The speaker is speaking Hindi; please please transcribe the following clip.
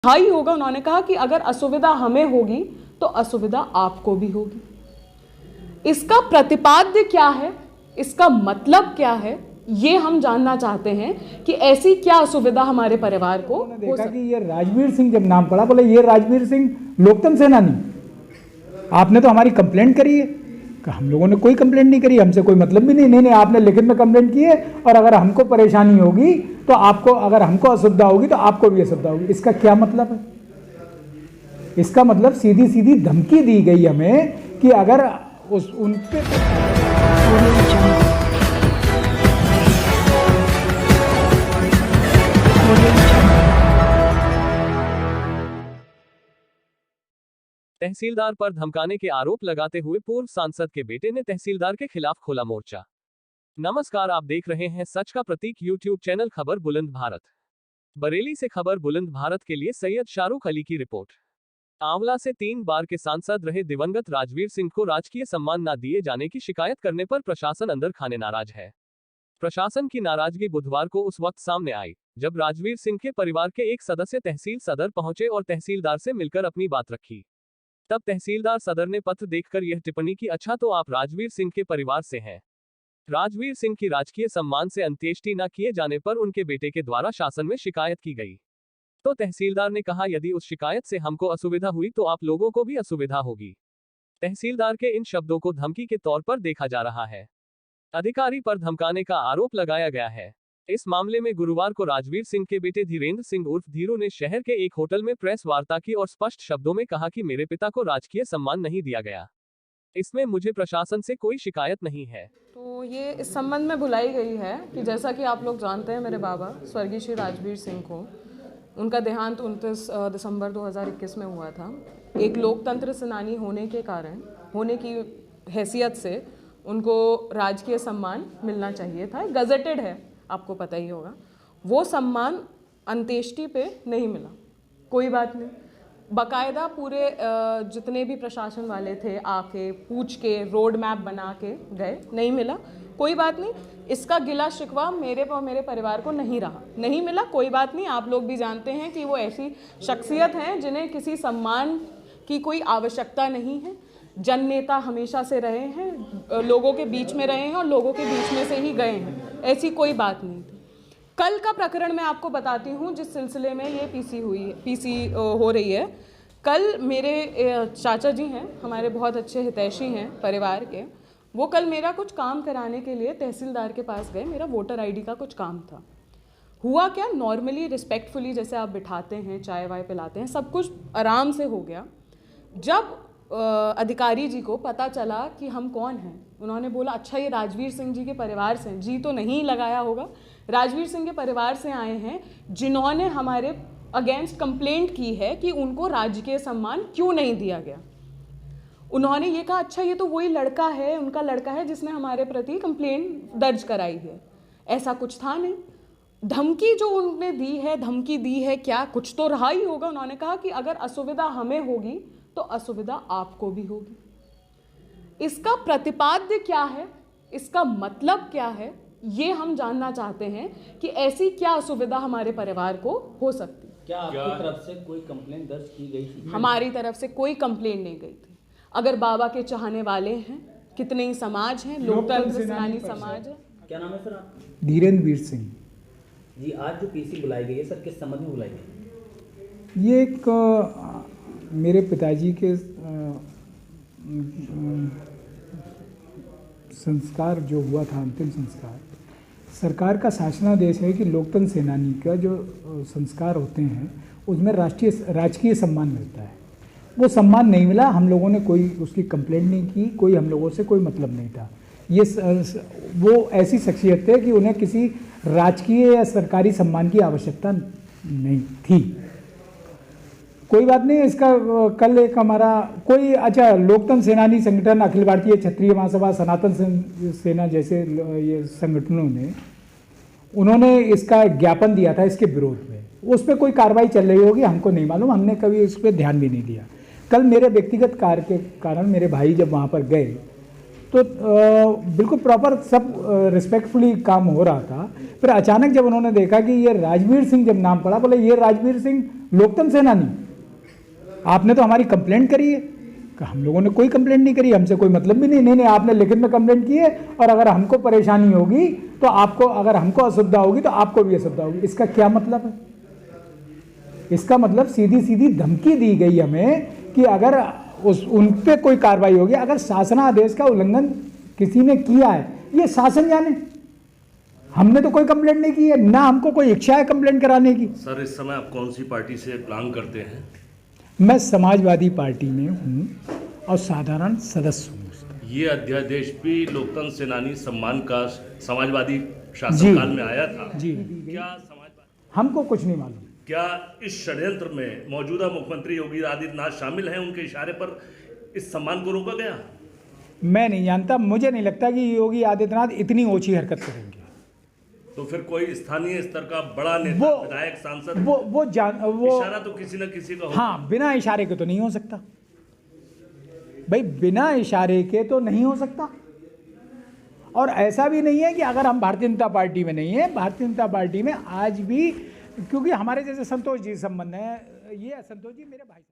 हाई होगा। उन्होंने कहा कि अगर असुविधा हमें होगी तो असुविधा आपको भी होगी। इसका प्रतिपाद्य क्या है, इसका मतलब क्या है, ये हम जानना चाहते हैं कि ऐसी क्या असुविधा हमारे परिवार को हो देखा कि ये राजवीर सिंह जब नाम पड़ा, बोले ये राजवीर सिंह लोकतंत्र सेनानी, आपने तो हमारी कंप्लेंट करी है। हम लोगों ने कोई कंप्लेंट नहीं करी, हमसे कोई मतलब भी नहीं। नहीं, आपने लिखित में कंप्लेंट की है, और अगर हमको परेशानी होगी तो आपको, अगर हमको असुविधा होगी तो आपको भी असुविधा होगी। इसका क्या मतलब है? इसका मतलब सीधी सीधी धमकी दी गई हमें कि अगर उन पे तहसीलदार पर धमकाने के आरोप लगाते हुए पूर्व सांसद के बेटे ने तहसीलदार के खिलाफ खोला मोर्चा। नमस्कार, आप देख रहे हैं सच का प्रतीक यूट्यूब चैनल खबर बुलंद भारत। बरेली से खबर बुलंद भारत के लिए सैयद शाहरुख अली की रिपोर्ट। आंवला से 3 बार के सांसद रहे दिवंगत राजवीर सिंह को राजकीय सम्मान न दिए जाने की शिकायत करने पर प्रशासन अंदर खाने नाराज है। प्रशासन की नाराजगी बुधवार को उस वक्त सामने आई जब राजवीर सिंह के परिवार के एक सदस्य तहसील सदर पहुंचे और तहसीलदार से मिलकर अपनी बात रखी। तब तहसीलदार सदर ने पत्र देखकर यह टिप्पणी की, अच्छा तो आप राजवीर सिंह के परिवार से हैं। राजवीर सिंह की राजकीय सम्मान से अंत्येष्टि न किए जाने पर उनके बेटे के द्वारा शासन में शिकायत की गई। तो तहसीलदार ने कहा, यदि उस शिकायत से हमको असुविधा हुई तो आप लोगों को भी असुविधा होगी। तहसीलदार के इन शब्दों को धमकी के तौर पर देखा जा रहा है। अधिकारी पर धमकाने का आरोप लगाया गया है। इस मामले में गुरुवार को राजवीर सिंह के बेटे धीरेन्द्र सिंह उर्फ धीरू ने शहर के एक होटल में प्रेस वार्ता की और स्पष्ट शब्दों में कहा कि मेरे पिता को राजकीय सम्मान नहीं दिया गया, इसमें मुझे प्रशासन से कोई शिकायत नहीं है। तो ये इस संबंध में बुलाई गई है कि जैसा कि आप लोग जानते हैं, मेरे बाबा स्वर्गीय श्री राजवीर सिंह को, उनका देहांत 29 दिसंबर 2021 में हुआ था। एक लोकतंत्र सेनानी होने के कारण, होने की हैसियत से उनको राजकीय सम्मान मिलना चाहिए था। गजेटेड है, आपको पता ही होगा। वो सम्मान अंत्येष्टि पे नहीं मिला, कोई बात नहीं। बाकायदा पूरे जितने भी प्रशासन वाले थे आके पूछ के रोड मैप बना के गए, नहीं मिला, कोई बात नहीं। इसका गिला शिकवा मेरे और मेरे परिवार को नहीं रहा, नहीं मिला, कोई बात नहीं। आप लोग भी जानते हैं कि वो ऐसी शख्सियत हैं जिन्हें किसी सम्मान की कोई आवश्यकता नहीं है। जन नेता हमेशा से रहे हैं, लोगों के बीच में रहे हैं और लोगों के बीच में से ही गए हैं, ऐसी कोई बात नहीं थी। कल का प्रकरण मैं आपको बताती हूँ, जिस सिलसिले में ये पीसी हो रही है। कल मेरे चाचा जी हैं, हमारे बहुत अच्छे हितैषी हैं परिवार के, वो कल मेरा कुछ काम कराने के लिए तहसीलदार के पास गए। मेरा वोटर आईडी का कुछ काम था। हुआ क्या, नॉर्मली रिस्पेक्टफुली जैसे आप बिठाते हैं, चाय वाय पिलाते हैं, सब कुछ आराम से हो गया। जब अधिकारी जी को पता चला कि हम कौन हैं, उन्होंने बोला, अच्छा ये राजवीर सिंह जी के परिवार से हैं। जी तो नहीं लगाया होगा, राजवीर सिंह के परिवार से आए हैं जिन्होंने हमारे अगेंस्ट कंप्लेंट की है कि उनको राजकीय सम्मान क्यों नहीं दिया गया। उन्होंने ये कहा, अच्छा ये तो वही लड़का है, उनका लड़का है जिसने हमारे प्रति कंप्लेंट दर्ज कराई है। ऐसा कुछ था नहीं। धमकी जो उन्होंने दी है, धमकी दी है क्या, कुछ तो रहा ही होगा। उन्होंने कहा कि अगर असुविधा हमें होगी तो असुविधा आपको भी होगी। इसका प्रतिपाद्य क्या है, इसका मतलब क्या है, ये हम जानना चाहते हैं कि ऐसी क्या असुविधा हमारे परिवार को हो सकती है। क्या आपकी तरफ से कोई कंप्लेंट दर्ज की गई थी? हमारी तरफ से कोई कंप्लेंट नहीं गई थी। अगर बाबा के चाहने वाले हैं, कितने ही समाज हैं, लोकतंत्र सेनानी समाज है। क्या नाम है सर आपका? धीरेन्द्र सिंह जी। आज जो पीसी बुलाई गई है सर, किस संबंध में बुलाई गई? ये एक मेरे पिताजी के संस्कार जो हुआ था, अंतिम संस्कार, सरकार का शासनादेश है कि लोकतंत्र सेनानी का जो संस्कार होते हैं उसमें राजकीय सम्मान मिलता है। वो सम्मान नहीं मिला। हम लोगों ने कोई उसकी कंप्लेंट नहीं की, कोई हम लोगों से कोई मतलब नहीं था। ये वो ऐसी शख्सियत है कि उन्हें किसी राजकीय या सरकारी सम्मान की आवश्यकता नहीं थी। कोई बात नहीं। इसका कल एक हमारा कोई, अच्छा, लोकतंत्र सेनानी संगठन, अखिल भारतीय क्षत्रिय महासभा, सनातन सेना जैसे ये संगठनों ने, उन्होंने इसका ज्ञापन दिया था इसके विरोध में। उस पर कोई कार्रवाई चल रही होगी, हमको नहीं मालूम, हमने कभी इस पर ध्यान भी नहीं दिया। कल मेरे व्यक्तिगत कार्य के कारण मेरे भाई जब वहाँ पर गए तो बिल्कुल प्रॉपर सब रिस्पेक्टफुली काम हो रहा था। फिर अचानक जब उन्होंने देखा कि ये राजवीर सिंह जब नाम पड़ा, बोले ये राजवीर सिंह लोकतंत्र सेनानी, आपने तो हमारी कंप्लेंट करी है। हम लोगों ने कोई कंप्लेंट नहीं करी, हमसे कोई मतलब भी नहीं। नहीं, आपने लिखित में कंप्लेंट की है, और अगर हमको परेशानी होगी तो आपको, अगर हमको असुविधा होगी तो आपको भी असुविधा होगी। इसका क्या मतलब है? इसका मतलब सीधी सीधी धमकी दी गई हमें कि अगर उन पे कोई कार्रवाई होगी, अगर शासनादेश का उल्लंघन किसी ने किया है, ये शासन जाने। हमने तो कोई कंप्लेंट नहीं की है, ना हमको कोई इच्छा है कंप्लेंट कराने की। सर, इस समय आप कौन सी पार्टी से बिलोंग करते हैं? मैं समाजवादी पार्टी में हूँ और साधारण सदस्य हूँ। ये अध्यादेश भी लोकतंत्र सेनानी सम्मान का समाजवादी शासनकाल में आया था जी। क्या समाजवादी, हमको कुछ नहीं मालूम। क्या इस षड्यंत्र में मौजूदा मुख्यमंत्री योगी आदित्यनाथ शामिल हैं? उनके इशारे पर इस सम्मान को रोका गया? मैं नहीं जानता, मुझे नहीं लगता कि योगी आदित्यनाथ इतनी ओछी हरकत करेंगे। तो फिर कोई स्थानीय स्तर का बड़ा नेता, विधायक, सांसद, वो इशारा तो किसी न किसी का होगा। हाँ, बिना इशारे के तो नहीं हो सकता भाई, बिना इशारे के तो नहीं हो सकता। और ऐसा भी नहीं है कि अगर हम भारतीय जनता पार्टी में नहीं है, भारतीय जनता पार्टी में आज भी, क्योंकि हमारे जैसे संतोष जी संबंध है, ये संतोष जी मेरे भाई।